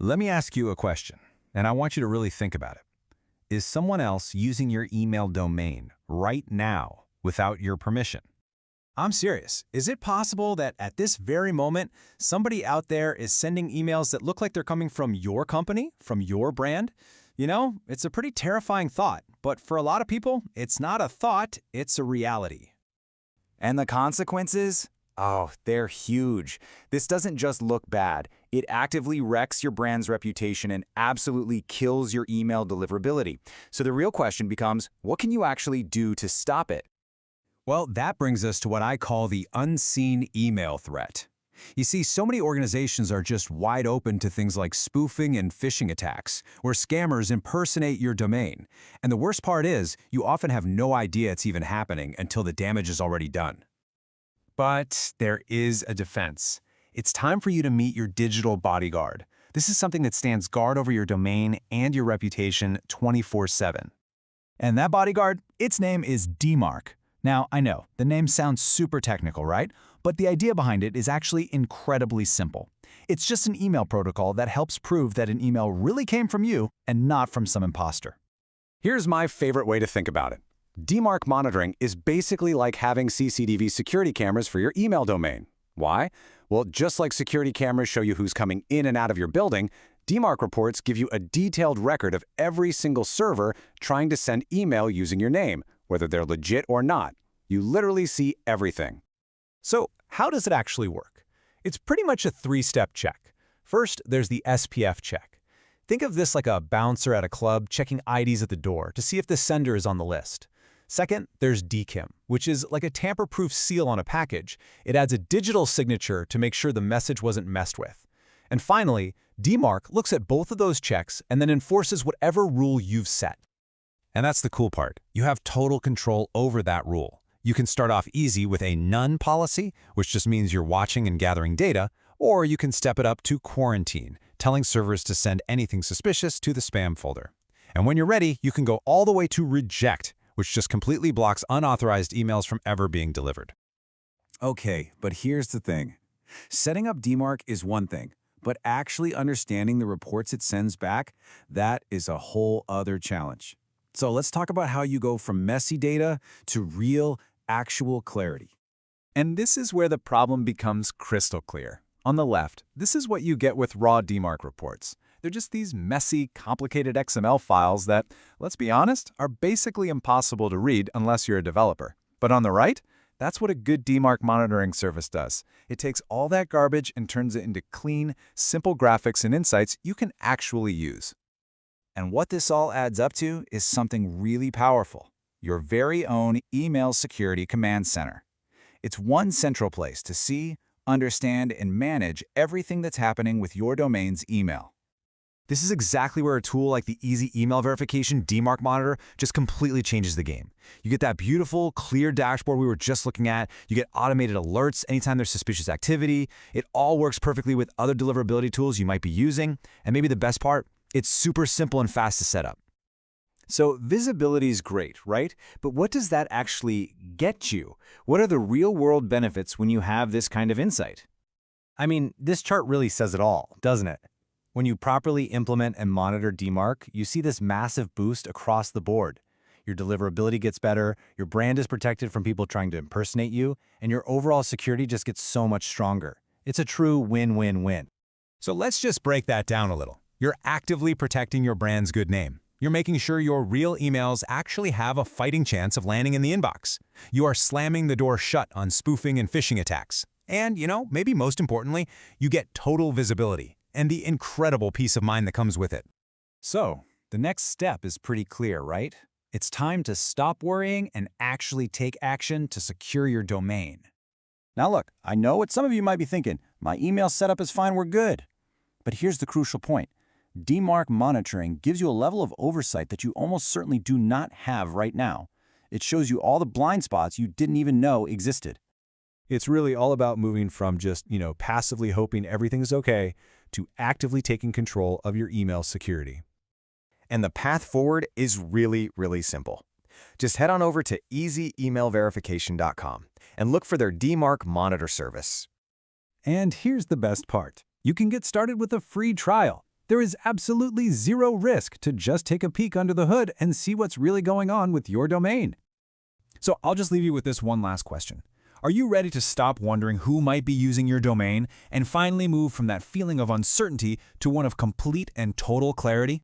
Let me ask you a question, and I want you to really think about it. Is someone else using your email domain right now without your permission? I'm serious. Is it possible that at this very moment, somebody out there is sending emails that look like they're coming from your company, from your brand? You know, it's a pretty terrifying thought, but for a lot of people, it's not a thought, it's a reality. And the consequences? Oh, they're huge. This doesn't just look bad. It actively wrecks your brand's reputation and absolutely kills your email deliverability. So the real question becomes, what can you actually do to stop it? Well, that brings us to what I call the unseen email threat. You see, so many organizations are just wide open to things like spoofing and phishing attacks, where scammers impersonate your domain. And the worst part is, you often have no idea it's even happening until the damage is already done. But there is a defense. It's time for you to meet your digital bodyguard. This is something that stands guard over your domain and your reputation 24/7. And that bodyguard, its name is DMARC. Now, I know, the name sounds super technical, right? But the idea behind it is actually incredibly simple. It's just an email protocol that helps prove that an email really came from you and not from some imposter. Here's my favorite way to think about it. DMARC monitoring is basically like having CCTV security cameras for your email domain. Why? Well, just like security cameras show you who's coming in and out of your building, DMARC reports give you a detailed record of every single server trying to send email using your name, whether they're legit or not. You literally see everything. So, how does it actually work? It's pretty much a three-step check. First, there's the SPF check. Think of this like a bouncer at a club checking IDs at the door to see if the sender is on the list. Second, there's DKIM, which is like a tamper-proof seal on a package. It adds a digital signature to make sure the message wasn't messed with. And finally, DMARC looks at both of those checks and then enforces whatever rule you've set. And that's the cool part. You have total control over that rule. You can start off easy with a none policy, which just means you're watching and gathering data, or you can step it up to quarantine, telling servers to send anything suspicious to the spam folder. And when you're ready, you can go all the way to reject, which just completely blocks unauthorized emails from ever being delivered. Okay, but here's the thing. Setting up DMARC is one thing, but actually understanding the reports it sends back, that is a whole other challenge. So let's talk about how you go from messy data to real, actual clarity. And this is where the problem becomes crystal clear. On the left, this is what you get with raw DMARC reports. They're just these messy, complicated XML files that, let's be honest, are basically impossible to read unless you're a developer. But on the right, that's what a good DMARC monitoring service does. It takes all that garbage and turns it into clean, simple graphics and insights you can actually use. And what this all adds up to is something really powerful, your very own email security command center. It's one central place to see, understand, and manage everything that's happening with your domain's email. This is exactly where a tool like the Easy Email Verification DMARC Monitor just completely changes the game. You get that beautiful, clear dashboard we were just looking at. You get automated alerts anytime there's suspicious activity. It all works perfectly with other deliverability tools you might be using. And maybe the best part, it's super simple and fast to set up. So visibility is great, right? But what does that actually get you? What are the real-world benefits when you have this kind of insight? I mean, this chart really says it all, doesn't it? When you properly implement and monitor DMARC, you see this massive boost across the board. Your deliverability gets better, your brand is protected from people trying to impersonate you, and your overall security just gets so much stronger. It's a true win-win-win. So let's just break that down a little. You're actively protecting your brand's good name. You're making sure your real emails actually have a fighting chance of landing in the inbox. You are slamming the door shut on spoofing and phishing attacks. And, maybe most importantly, you get total visibility and the incredible peace of mind that comes with it. So, the next step is pretty clear, right? It's time to stop worrying and actually take action to secure your domain. Now look, I know what some of you might be thinking. My email setup is fine, we're good. But here's the crucial point. DMARC monitoring gives you a level of oversight that you almost certainly do not have right now. It shows you all the blind spots you didn't even know existed. It's really all about moving from just, passively hoping everything's okay to actively taking control of your email security. And the path forward is really, really simple. Just head on over to easyemailverification.com and look for their DMARC Monitor service. And here's the best part. You can get started with a free trial. There is absolutely zero risk to just take a peek under the hood and see what's really going on with your domain. So I'll just leave you with this one last question. Are you ready to stop wondering who might be using your domain and finally move from that feeling of uncertainty to one of complete and total clarity?